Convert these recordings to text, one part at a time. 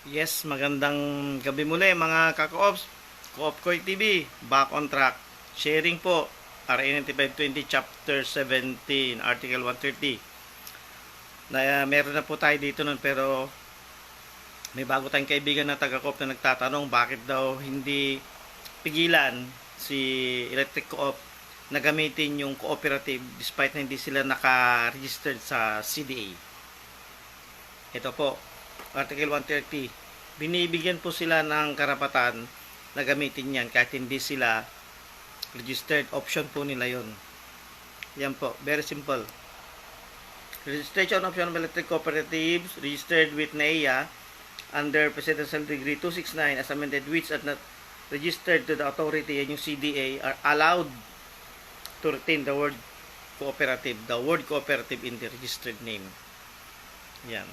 Yes, magandang gabi muli mga ka-co-ops. Co-op Koy TV, back on track. Sharing po, RA 9520 Chapter 17, Article 130. Meron na po tayo dito nun pero may bago tayong kaibigan na taga-co-op na nagtatanong bakit daw hindi pigilan si Electric Co-op na gamitin yung cooperative despite na hindi sila naka-registered sa CDA. Ito po, Article 130, binibigyan po sila ng karapatan na gamitin yan kahit hindi sila registered. Option po nila yon. Yan po, very simple. Registration option of electric cooperatives registered with NAIA under Presidential Decree 269 as amended, which are not registered to the authority and yung CDA are allowed to retain the word cooperative in the registered name. Yan.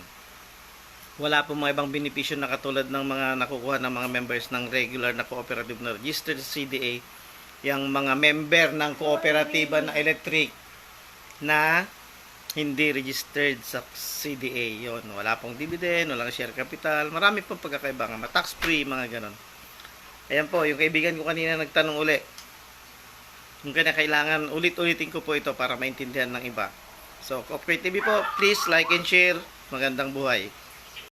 Wala po mga ibang benepisyo na katulad ng mga nakukuha ng mga members ng regular na cooperative na registered sa CDA. Yung mga member ng kooperatiba na electric na hindi registered sa CDA. Yon, wala pong dividend, walang share capital, marami pong pagkakaiba, mga tax free, mga ganon. Ayan po, yung kaibigan ko kanina nagtanong uli. Kung kailangan ulit-ulitin ko po ito para maintindihan ng iba. So, Cooperative TV po, please like and share. Magandang buhay.